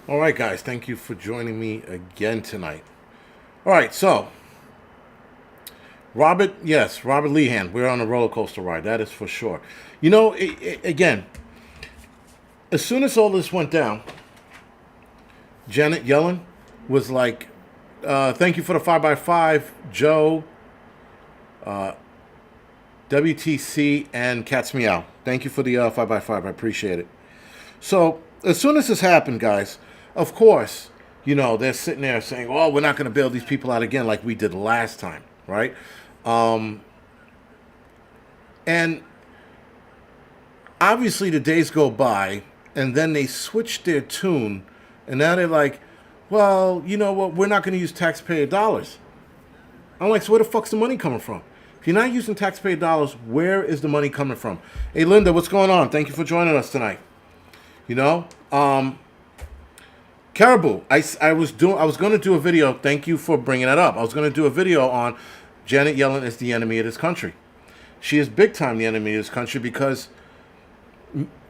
All right, guys, thank you for joining me again tonight. All right, so Robert, yes, Robert Lehan, we're on a roller coaster ride. That is for sure. You know, again, as soon as all this went down, Janet Yellen was like, "Thank you for the 5x5, Joe, WTC, and Cat's Meow. Thank you for the 5x5. I appreciate it." So as soon as this happened, guys, of course, they're sitting there saying, "Oh, we're not going to bail these people out again like we did last time," right? Um, and obviously, the days go by, and then they switch their tune, and now they're like, "Well, you know what? We're not going to use taxpayer dollars." I'm like, "So where the fuck's the money coming from? If you're not using taxpayer dollars, where is the money coming from?" Hey, Linda, what's going on? Thank you for joining us tonight. You know, Caribou. I was going to do a video. Thank you for bringing that up. I was going to do a video on Janet Yellen is the enemy of this country. She is big time the enemy of this country because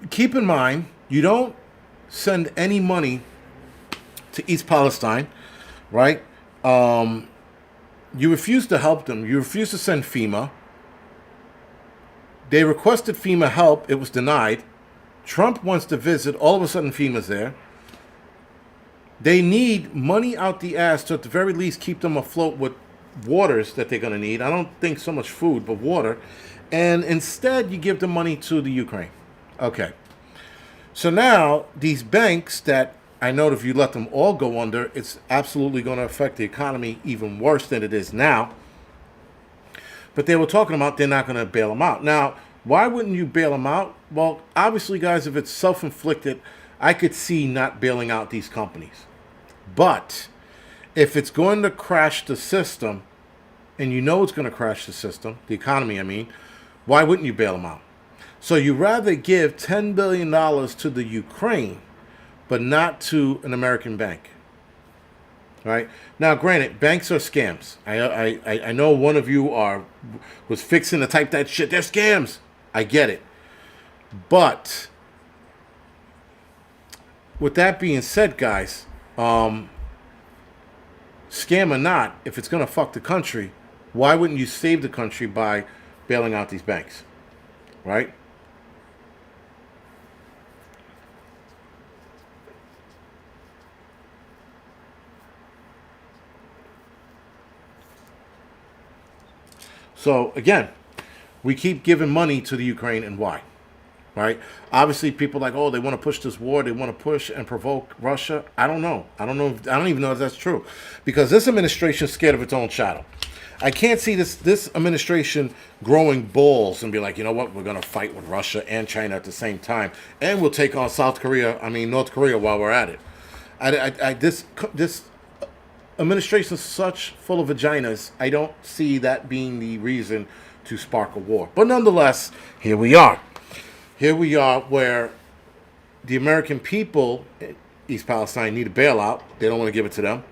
keep in mind you don't send any money to East Palestine, right? You refuse to help them. You refuse to send FEMA. They requested FEMA help. It was denied. Trump wants to visit. All of a sudden, FEMA's there. They need money out the ass to, at the very least, keep them afloat with waters that they're going to need. I don't think so much food, but water. And instead, you give the money to the Ukraine. Okay. So now, these banks that I know if you let them all go under, it's absolutely going to affect the economy even worse than it is now. But they were talking about they're not going to bail them out. Now, why wouldn't you bail them out? Well, obviously, guys, if it's self-inflicted, I could see not bailing out these companies. But if it's going to crash the system, and you know it's going to crash the system, the economy, I mean, why wouldn't you bail them out? So you rather give $10 billion to the Ukraine, but not to an American bank. Right? Now, granted, banks are scams. I know one of you was fixing to type that shit. They're scams. I get it. But with that being said, guys, scam or not, if it's going to fuck the country, why wouldn't you save the country by bailing out these banks? Right? So again, we keep giving money to the Ukraine, and why? Right? Obviously, people are like, oh, they want to push this war. They want to push and provoke Russia. I don't know. I don't even know if that's true, because this administration is scared of its own shadow. I can't see this administration growing balls and be like, you know what, we're going to fight with Russia and China at the same time, and we'll take on North Korea while we're at it. This administration is such full of vaginas. I don't see that being the reason to spark a war. But nonetheless, here we are. Here we are where the American people, East Palestine, need a bailout. They don't want to give it to them.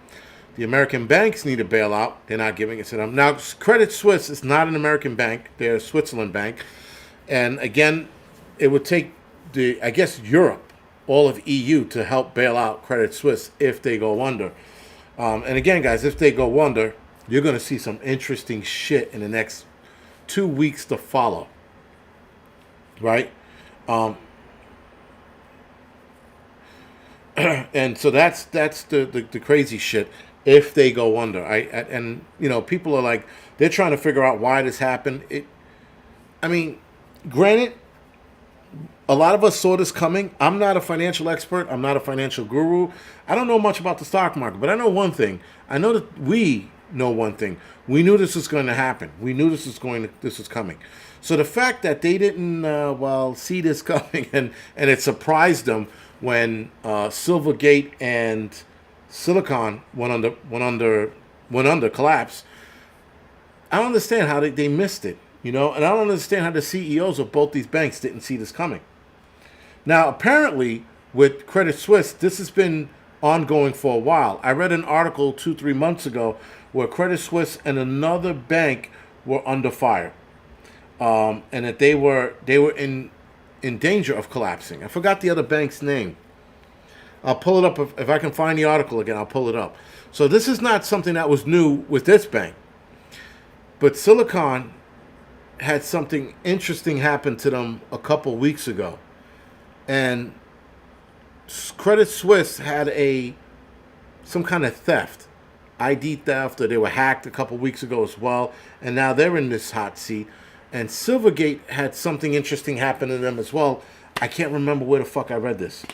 The American banks need a bailout. They're not giving it to them. Now, Credit Suisse is not an American bank. They're a Switzerland bank. And again, it would take Europe, all of EU, to help bail out Credit Suisse if they go under. And again, guys, if they go under, you're going to see some interesting shit in the next 2 weeks to follow. Right? And so that's the crazy shit if they go under. And people are like, they're trying to figure out why this happened. I mean, granted, a lot of us saw this coming. I'm not a financial expert. I'm not a financial guru. I don't know much about the stock market, but I know one thing. I know that we know one thing. We knew this was going to happen. We knew this was coming. So the fact that they didn't see this coming and it surprised them when Silvergate and Silicon went under collapse. I don't understand how they missed it, and I don't understand how the CEOs of both these banks didn't see this coming. Now, apparently, with Credit Suisse, this has been ongoing for a while. I read an article 2-3 months ago where Credit Suisse and another bank were under fire, and that they were in danger of collapsing. I forgot the other bank's name. I'll pull it up. If I can find the article again, I'll pull it up. So this is not something that was new with this bank. But Silicon had something interesting happen to them a couple weeks ago. And Credit Suisse had some kind of theft, ID theft, or they were hacked a couple weeks ago as well. And now they're in this hot seat. And Silvergate had something interesting happen to them as well. I can't remember where the fuck I read this.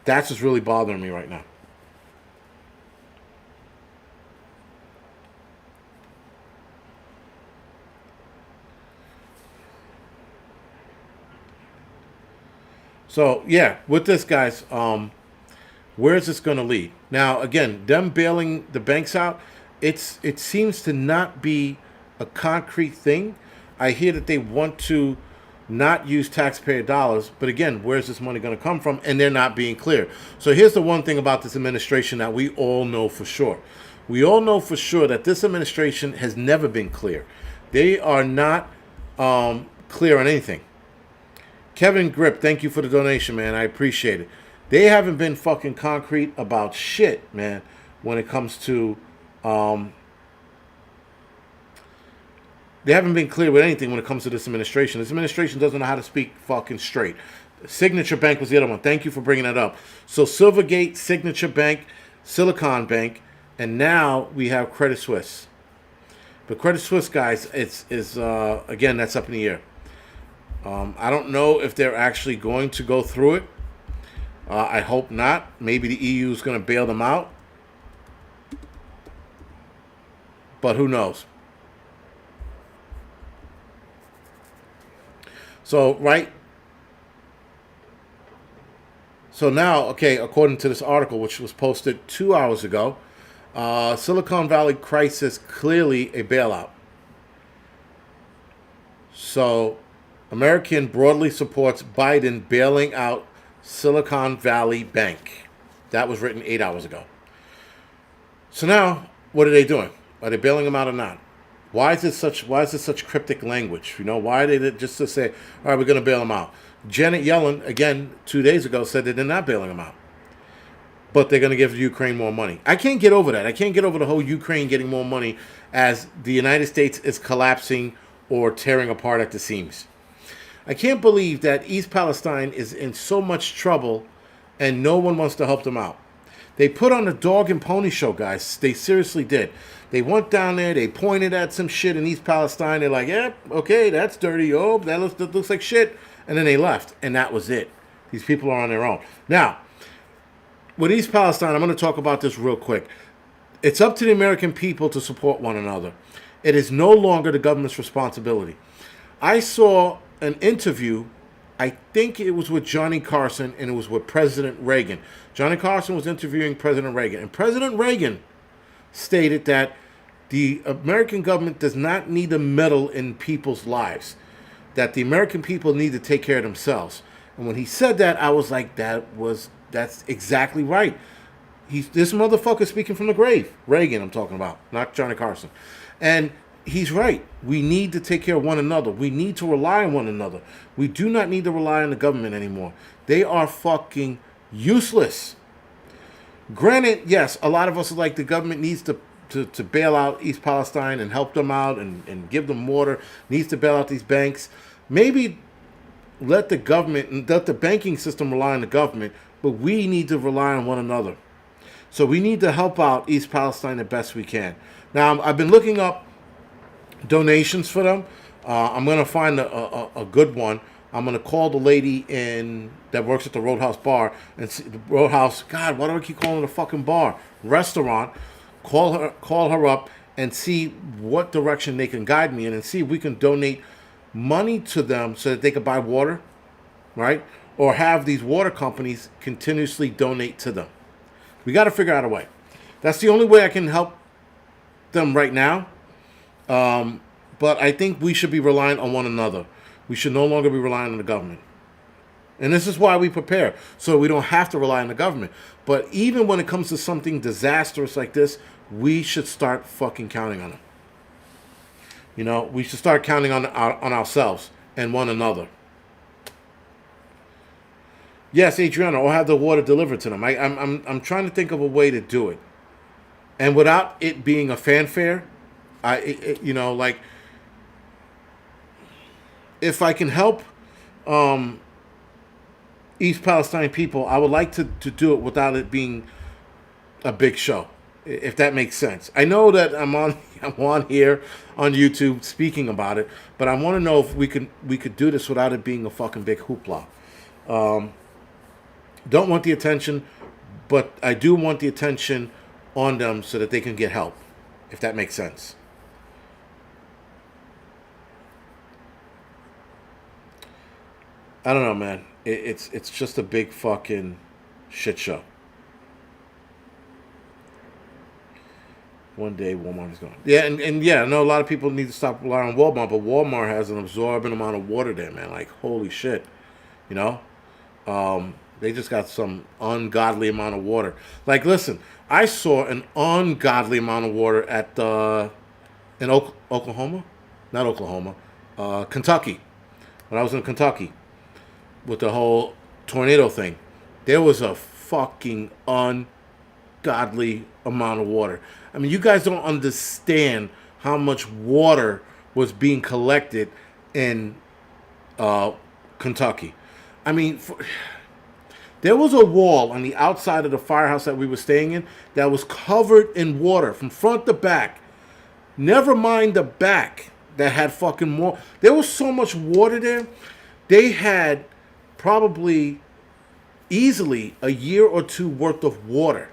That's what's really bothering me right now. So yeah, with this, guys, where is this going to lead? Now, again, them bailing the banks out, it seems to not be a concrete thing. I hear that they want to not use taxpayer dollars, but again, where's this money going to come from? And they're not being clear. So here's the one thing about this administration that we all know for sure. We all know for sure that this administration has never been clear. They are not clear on anything. Kevin Grip, thank you for the donation, man. I appreciate it. They haven't been fucking concrete about shit, man, when it comes to they haven't been clear with anything when it comes to this administration. This administration doesn't know how to speak fucking straight. Signature Bank was the other one. Thank you for bringing that up. So Silvergate, Signature Bank, Silicon Bank, and now we have Credit Suisse. But Credit Suisse, guys, is again, that's up in the air. I don't know if they're actually going to go through it. I hope not. Maybe the EU is going to bail them out. But who knows? So, right. So now, okay, according to this article, which was posted 2 hours ago, Silicon Valley crisis clearly a bailout. So, American broadly supports Biden bailing out Silicon Valley Bank. That was written 8 hours ago. So now, what are they doing? Are they bailing them out or not? Why is this such cryptic language? You know, why did it just to say, all right, we're going to bail them out? Janet Yellen, again, 2 days ago, said that they're not bailing them out. But they're going to give Ukraine more money. I can't get over that. I can't get over the whole Ukraine getting more money as the United States is collapsing or tearing apart at the seams. I can't believe that East Palestine is in so much trouble and no one wants to help them out. They put on a dog and pony show, guys. They seriously did. They went down there, they pointed at some shit in East Palestine. They're like, yeah, okay, that's dirty. Oh, that looks like shit. And then they left, and that was it. These people are on their own. Now, with East Palestine, I'm going to talk about this real quick. It's up to the American people to support one another. It is no longer the government's responsibility. I saw an interview, I think it was with Johnny Carson, and it was with President Reagan. Johnny Carson was interviewing President Reagan, and President Reagan stated that the American government does not need to meddle in people's lives, that the American people need to take care of themselves. And when he said that, I was like, that's exactly right. This motherfucker speaking from the grave. Reagan, I'm talking about, not Johnny Carson. And he's right. We need to take care of one another. We need to rely on one another. We do not need to rely on the government anymore. They are fucking useless. Granted, yes, a lot of us are like, the government needs to bail out East Palestine and help them out and give them water, needs to bail out these banks. Maybe let the government, let the banking system rely on the government, but we need to rely on one another. So we need to help out East Palestine the best we can. Now, I've been looking up donations for them. I'm going to find a good one. I'm going to call the lady that works at the Roadhouse Bar and see the Roadhouse. God, why do I keep calling it a fucking bar? Restaurant. Call her up and see what direction they can guide me in, and see if we can donate money to them so that they can buy water, right? Or have these water companies continuously donate to them. We got to figure out a way. That's the only way I can help them right now. But I think we should be relying on one another. We should no longer be relying on the government. And this is why we prepare, so we don't have to rely on the government. But even when it comes to something disastrous like this, we should start fucking counting on them. You know, we should start counting on ourselves and one another. Yes, Adriana, or have the water delivered to them. I'm trying to think of a way to do it, and without it being a fanfare. You know, like if I can help East Palestine people, I would like to do it without it being a big show, if that makes sense. I know that I'm on here on YouTube speaking about it, but I want to know if we could do this without it being a fucking big hoopla. Don't want the attention, but I do want the attention on them so that they can get help, if that makes sense. I don't know, man. It's just a big fucking shit show. One day Walmart is gone. Yeah, and yeah, I know a lot of people need to stop relying on Walmart, but Walmart has an absorbent amount of water there, man. Like, holy shit. You know? They just got some ungodly amount of water. Like, listen, I saw an ungodly amount of water at in Oklahoma, not Oklahoma, Kentucky. When I was in Kentucky with the whole tornado thing, there was a fucking ungodly amount of water. I mean, you guys don't understand how much water was being collected in Kentucky. I mean, there was a wall on the outside of the firehouse that we were staying in that was covered in water from front to back. Never mind the back that had fucking more. There was so much water there. They had probably easily a year or two worth of water.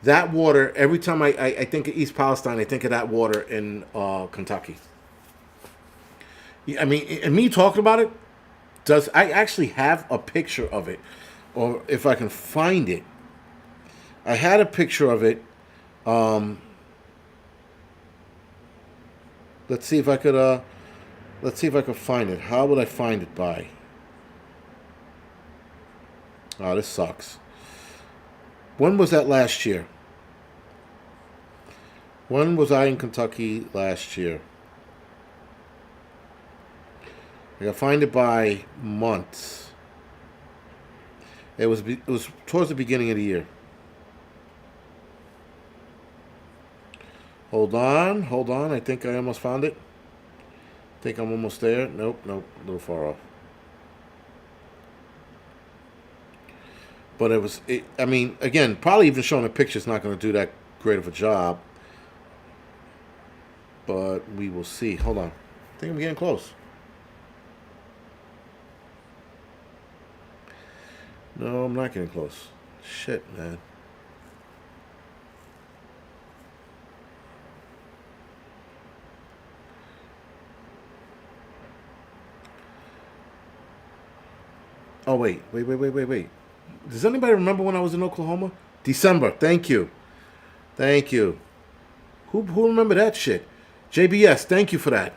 That water, every time I think of East Palestine, I think of that water in Kentucky. I mean, and me talking about it, does I actually have a picture of it, or if I can find it. I had a picture of it. Let's see if I could. Let's see if I could find it. How would I find it by? Oh, this sucks. When was that last year? When was I in Kentucky last year? I gotta find it by months. It was towards the beginning of the year. Hold on, hold on. I think I almost found it. I think I'm almost there. Nope, nope, a little far off. But it was. I mean, again, probably even showing a picture is not going to do that great of a job. But we will see. Hold on. I think I'm getting close. No, I'm not getting close. Shit, man. Oh, wait. Does anybody remember when I was in Oklahoma? December. Thank you. Thank you. Who remember that shit? JBS, thank you for that.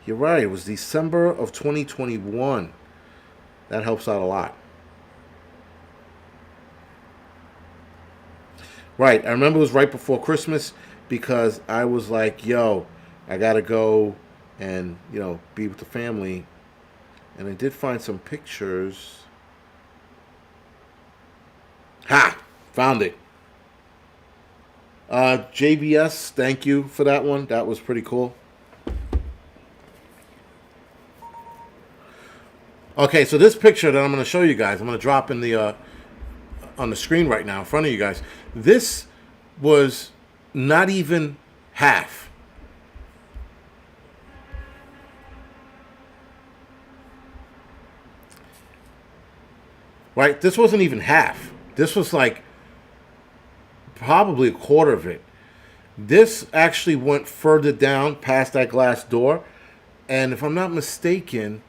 You're right. It was December of 2021. That helps out a lot. Right. I remember it was right before Christmas because I was like, yo, I got to go and, be with the family. And I did find some pictures. Ha! Found it. JBS, thank you for that one. That was pretty cool. Okay, so this picture that I'm going to show you guys, I'm going to drop in the on the screen right now in front of you guys. This was not even half. Right? This wasn't even half. This was like probably a quarter of it. This actually went further down past that glass door. And if I'm not mistaken,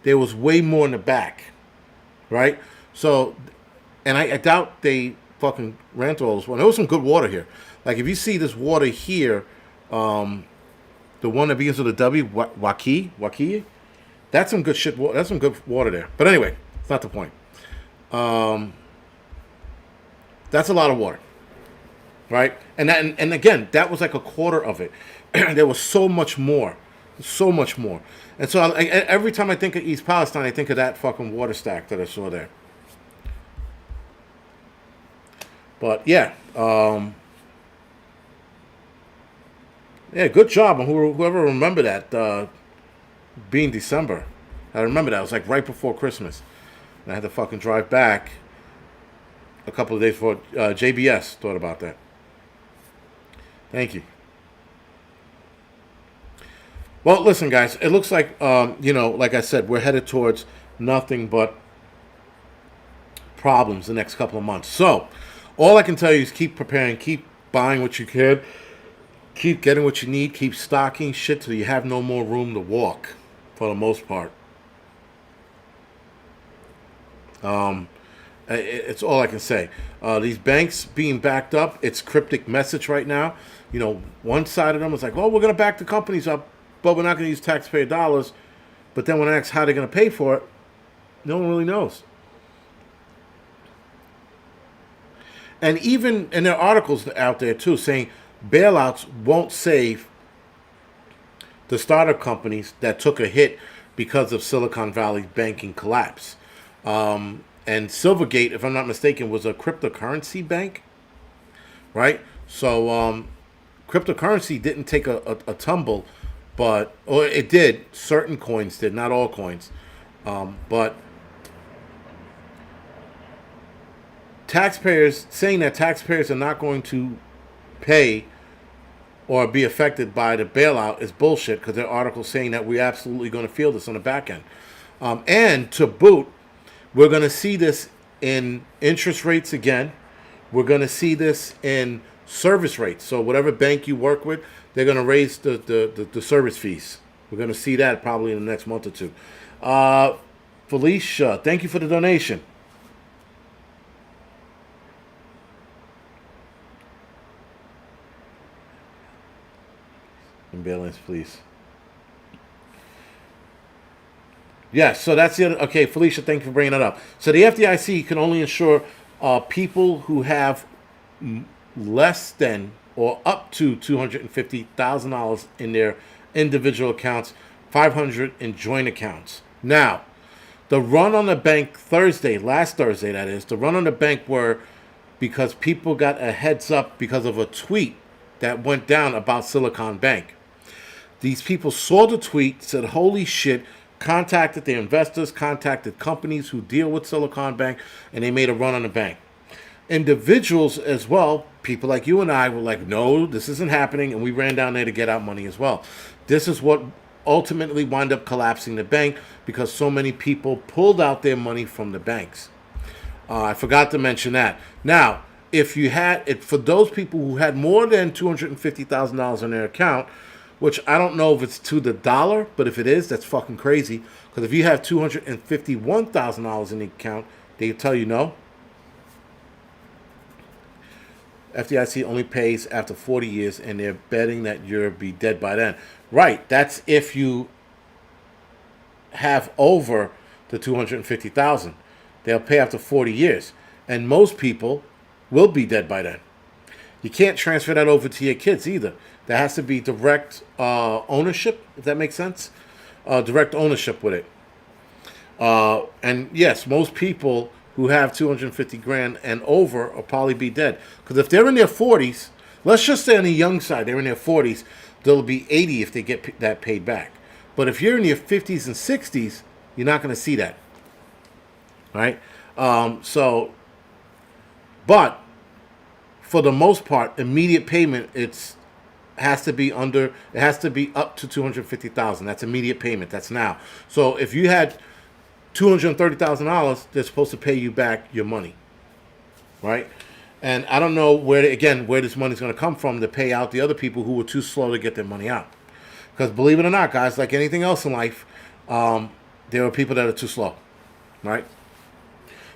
there was way more in the back. Right? So, and I doubt they fucking ran through all this water. There was some good water here. Like if you see this water here, the one that begins with a W, Waki, that's some good shit. That's some good water there. But anyway, it's not the point. That's a lot of water, right? And again, that was like a quarter of it. There was so much more So much more. And so every time I think of East Palestine, I think of that fucking water stack that I saw there. But yeah, yeah, good job on whoever remembered that being December. I remember that. It was like right before Christmas. And I had to fucking drive back a couple of days before. JBS thought about that. Thank you. Well, listen, guys. It looks like, like I said, we're headed towards nothing but problems the next couple of months. So, all I can tell you is keep preparing, keep buying what you can, keep getting what you need, keep stocking shit till you have no more room to walk, for the most part. It's all I can say. These banks being backed up, it's cryptic message right now. One side of them is like, oh, we're going to back the companies up, but we're not going to use taxpayer dollars. But then when I ask how they're going to pay for it, no one really knows. And there are articles out there too saying bailouts won't save the startup companies that took a hit because of Silicon Valley's banking collapse. And Silvergate, if I'm not mistaken, was a cryptocurrency bank, right? So cryptocurrency didn't take a tumble, or it did. Certain coins did, not all coins. But saying that taxpayers are not going to pay or be affected by the bailout is bullshit, because there are articles saying that we're absolutely going to feel this on the back end. And to boot, we're going to see this in interest rates again. We're going to see this in service rates. So whatever bank you work with, they're going to raise the service fees. We're going to see that probably in the next month or two. Felicia, thank you for the donation. Imbalance, please. Yes, so that's it. Okay, Felicia, thank you for bringing that up. So the FDIC can only insure people who have less than or up to $250,000 in their individual accounts, $500 in joint accounts. Now, the run on the bank last Thursday, that is, the run on the bank were because people got a heads up because of a tweet that went down about Silicon Bank. These people saw the tweet, said, holy shit, contacted their investors, contacted companies who deal with Silicon Bank, and they made a run on the bank. Individuals as well, people like you and I, were like, no, this isn't happening, and we ran down there to get our money as well. This is what ultimately wound up collapsing the bank, because so many people pulled out their money from the banks. I forgot to mention that. Now, for those people who had more than $250,000 in their account, which I don't know if it's to the dollar, but if it is, that's fucking crazy. Because if you have $251,000 in the account, they tell you no. FDIC only pays after 40 years, and they're betting that you'll be dead by then. Right, that's if you have over the $250,000. They'll pay after 40 years. And most people will be dead by then. You can't transfer that over to your kids either. There has to be direct ownership, if that makes sense. Direct ownership with it. And yes, most people who have 250 grand and over will probably be dead. Because if they're in their 40s, let's just say on the young side, they're in their 40s, they'll be 80 if they get that paid back. But if you're in your 50s and 60s, you're not going to see that. Right? But for the most part, immediate payment, it has to be up to $250,000. That's immediate payment. That's now. So if you had $230,000, they're supposed to pay you back your money, right? And I don't know where this money's going to come from to pay out the other people who were too slow to get their money out. Because believe it or not, guys, like anything else in life, there are people that are too slow, right?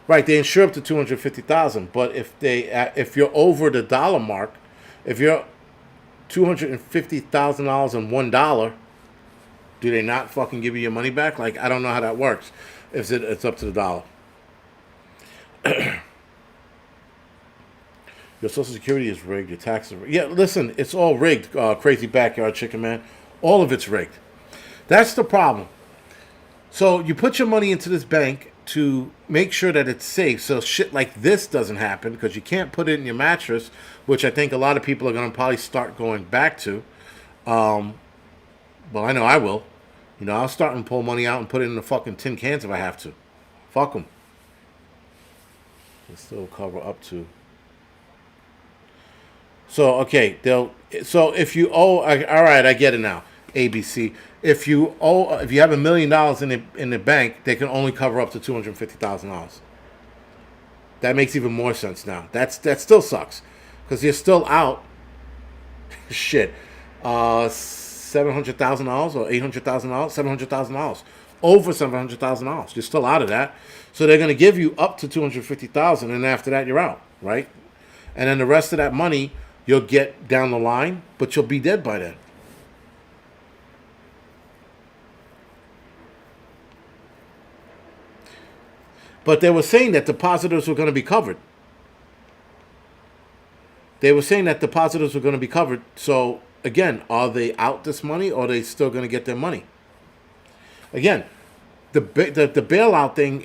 Right, they insure up to $250,000, but if you're over the dollar mark, if you're $250,000 and $1, do they not fucking give you your money back? Like, I don't know how that works. If it's up to the dollar. Your Social Security is rigged. Your taxes are rigged. Yeah, listen, it's all rigged. Crazy backyard chicken man. All of it's rigged. That's the problem. So you put your money into this bank to make sure that it's safe, so shit like this doesn't happen, because you can't put it in your mattress, which I think a lot of people are going to probably start going back to. Well, I know I will. I'll start and pull money out and put it in the fucking tin cans if I have to. Fuck them. They still cover up to. So okay, So if you owe, all right, I get it now. ABC. If you have $1 million in the bank, they can only cover up to $250,000. That makes even more sense now. That still sucks, because you're still out. Shit, $700,000 or $800,000, $700,000, over $700,000. You're still out of that. So they're going to give you up to $250,000, and after that you're out, right? And then the rest of that money you'll get down the line, but you'll be dead by then. But they were saying that depositors were going to be covered. So, again, are they out this money, or are they still going to get their money? Again, the bailout thing,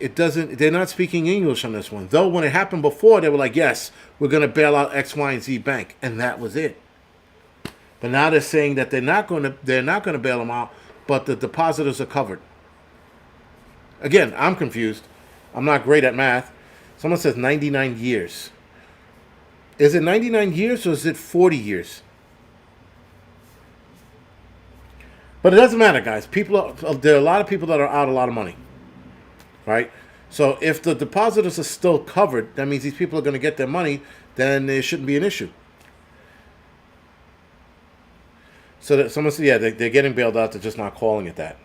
they're not speaking English on this one. Though when it happened before, they were like, yes, we're going to bail out X, Y, and Z bank. And that was it. But now they're saying that they're not going to bail them out, but the depositors are covered. Again, I'm confused. I'm not great at math. Someone says 99 years. Is it 99 years or is it 40 years? But it doesn't matter, guys. There are a lot of people that are out a lot of money, right? So if the depositors are still covered, that means these people are going to get their money. Then there shouldn't be an issue. So that someone said, yeah, they're getting bailed out. They're just not calling it that.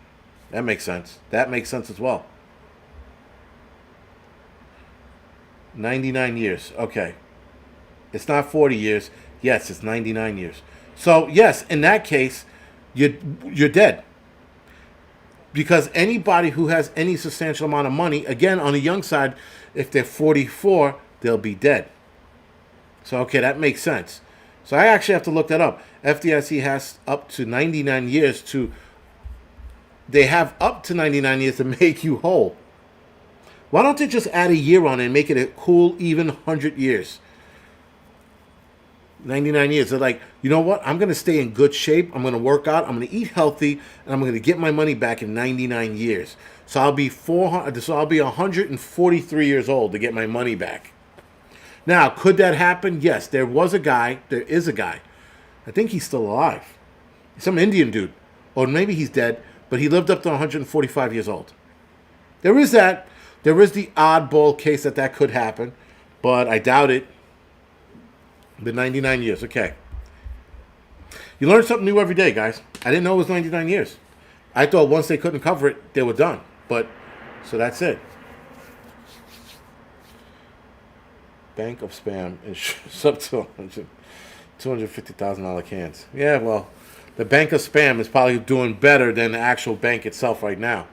That makes sense. That makes sense as well. 99 years. Okay. It's not 40 years. Yes, it's 99 years. So, yes, in that case, you're dead. Because anybody who has any substantial amount of money, again, on the young side, if they're 44, they'll be dead. So, okay, that makes sense. So I actually have to look that up. FDIC has up to 99 years they have up to 99 years to make you whole. Why don't they just add a year on it and make it a cool, even 100 years? 99 years. They're like, you know what? I'm going to stay in good shape. I'm going to work out. I'm going to eat healthy. And I'm going to get my money back in 99 years. So I'll be 143 years old to get my money back. Now, could that happen? Yes. There is a guy. I think he's still alive. Some Indian dude. Or maybe he's dead. But he lived up to 145 years old. There is that. There is the oddball case that could happen. But I doubt it. The 99 years, okay. You learn something new every day, guys. I didn't know it was 99 years. I thought once they couldn't cover it, they were done. But, so that's it. Bank of Spam is up to $250,000 cans. Yeah, well, the Bank of Spam is probably doing better than the actual bank itself right now.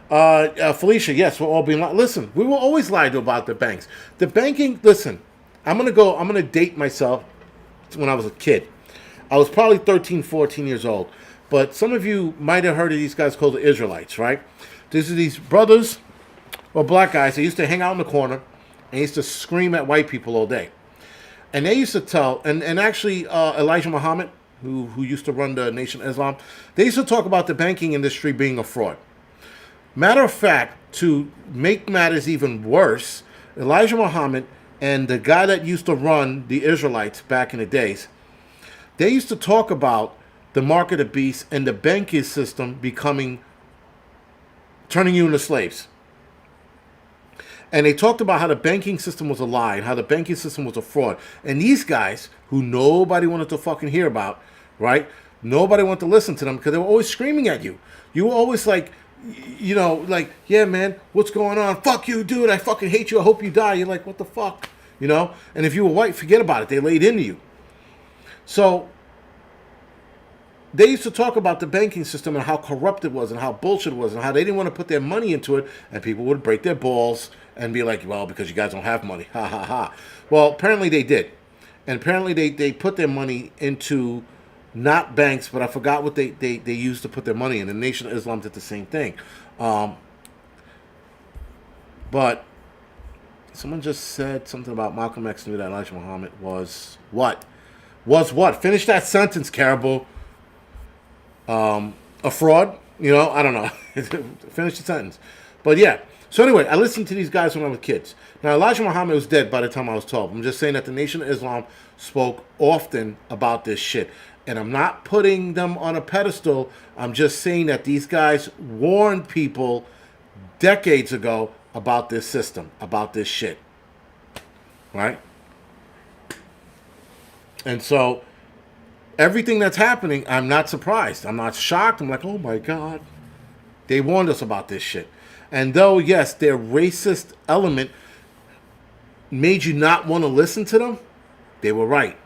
Felicia, yes, we're all being lied. Listen, we were always lied to about the banks. The banking, listen, I'm going to date myself when I was a kid. I was probably 13, 14 years old. But some of you might have heard of these guys called the Israelites, right? These are these brothers or black guys. They used to hang out in the corner and used to scream at white people all day. And they used to tell, and actually Elijah Muhammad, who used to run the Nation of Islam, they used to talk about the banking industry being a fraud. Matter of fact, to make matters even worse, Elijah Muhammad and the guy that used to run the Israelites back in the days, they used to talk about the mark of the beast and the banking system turning you into slaves. And they talked about how the banking system was a lie and how the banking system was a fraud. And these guys, who nobody wanted to fucking hear about, right? Nobody wanted to listen to them because they were always screaming at you. You were always like, yeah, man, what's going on? Fuck you, dude. I fucking hate you. I hope you die. You're like, what the fuck? And if you were white, forget about it. They laid into you. So they used to talk about the banking system and how corrupt it was and how bullshit it was and how they didn't want to put their money into it, and people would break their balls and be like, well, because you guys don't have money. Ha, ha, ha. Well, apparently they did. And apparently they put their money into not banks, but I forgot what they used to put their money in. The Nation of Islam did the same thing. But someone just said something about Malcolm X knew that Elijah Muhammad was what? Was what? Finish that sentence, Caribou. A fraud? You know, I don't know. Finish the sentence. But yeah. So anyway, I listened to these guys when I was kids. Now, Elijah Muhammad was dead by the time I was 12. I'm just saying that the Nation of Islam spoke often about this shit. And I'm not putting them on a pedestal. I'm just saying that these guys warned people decades ago about this system, about this shit. Right? And so, everything that's happening, I'm not surprised. I'm not shocked. I'm like, oh my God. They warned us about this shit. And though, yes, their racist element made you not want to listen to them, they were right.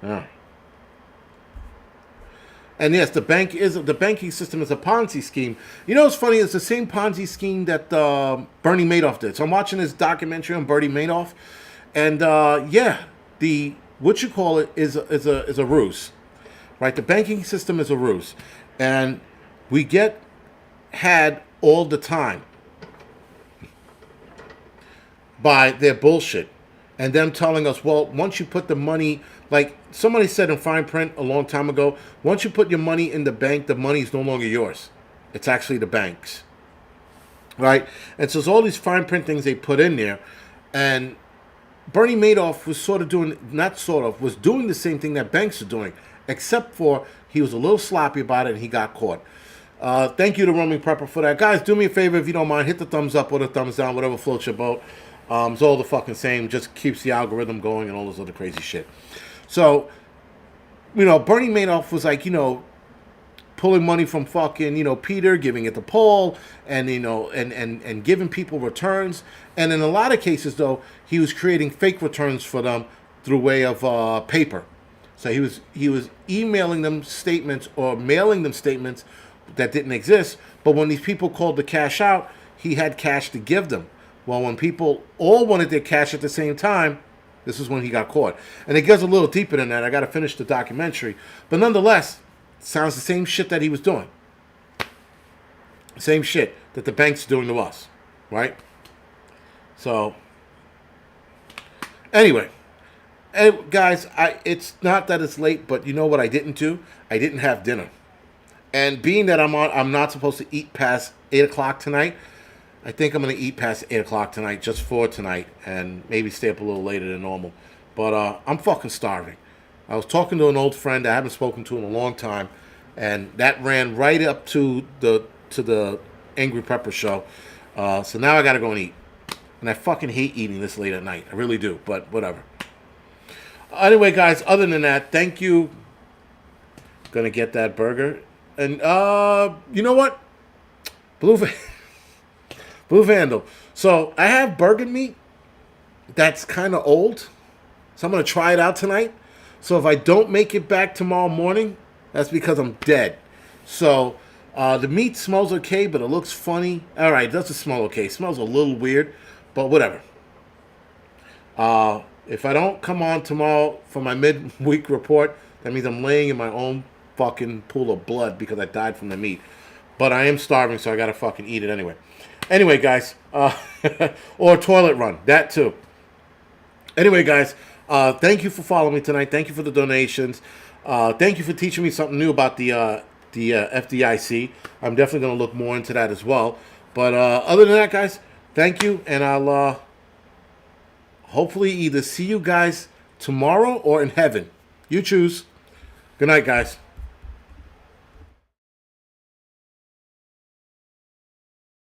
Yeah. And yes, the banking system is a Ponzi scheme. You know what's funny? It's the same Ponzi scheme that Bernie Madoff did. So I'm watching this documentary on Bernie Madoff, and yeah, the what you call it is a ruse, right? The banking system is a ruse, and we get had all the time by their bullshit and them telling us, well, once you put the money, like somebody said in fine print a long time ago, once you put your money in the bank, the money is no longer yours. It's actually the bank's. Right? And so there's all these fine print things they put in there. And Bernie Madoff was was doing the same thing that banks are doing, except for he was a little sloppy about it and he got caught. Thank you to Roaming Prepper for that. Guys, do me a favor if you don't mind, hit the thumbs up or the thumbs down, whatever floats your boat. It's all the fucking same. Just keeps the algorithm going and all this other crazy shit. So, you know, Bernie Madoff was like, you know, pulling money from fucking, you know, Peter, giving it to Paul, and, you know, and giving people returns. And in a lot of cases, though, he was creating fake returns for them through way of paper. So he was emailing them statements or mailing them statements that didn't exist. But when these people called to cash out, he had cash to give them. Well, when people all wanted their cash at the same time, this is when he got caught. And it goes a little deeper than that. I got to finish the documentary. But nonetheless, it sounds the same shit that he was doing. Same shit that the bank's doing to us. Right? So, anyway. Guys, it's not that it's late, but you know what I didn't do? I didn't have dinner. And being that I'm not supposed to eat past 8 o'clock tonight, I think I'm going to eat past 8 o'clock tonight, just for tonight, and maybe stay up a little later than normal. But I'm fucking starving. I was talking to an old friend I haven't spoken to in a long time, and that ran right up to the Angry Pepper show. So now I got to go and eat. And I fucking hate eating this late at night. I really do, but whatever. Anyway, guys, other than that, thank you. Gonna get that burger. And, you know what? Blue Vandal. So, I have burger meat that's kind of old. So, I'm going to try it out tonight. So, if I don't make it back tomorrow morning, that's because I'm dead. So, the meat smells okay, but it looks funny. All right, it doesn't smell okay. It smells a little weird, but whatever. If I don't come on tomorrow for my midweek report, that means I'm laying in my own fucking pool of blood because I died from the meat. But I am starving, so I gotta fucking eat it anyway. Anyway, guys, or toilet run, that too. Anyway, guys, thank you for following me tonight. Thank you for the donations. Thank you for teaching me something new about the FDIC. I'm definitely gonna look more into that as well. But other than that, guys, thank you, and I'll hopefully either see you guys tomorrow or in heaven. You choose. Good night, guys.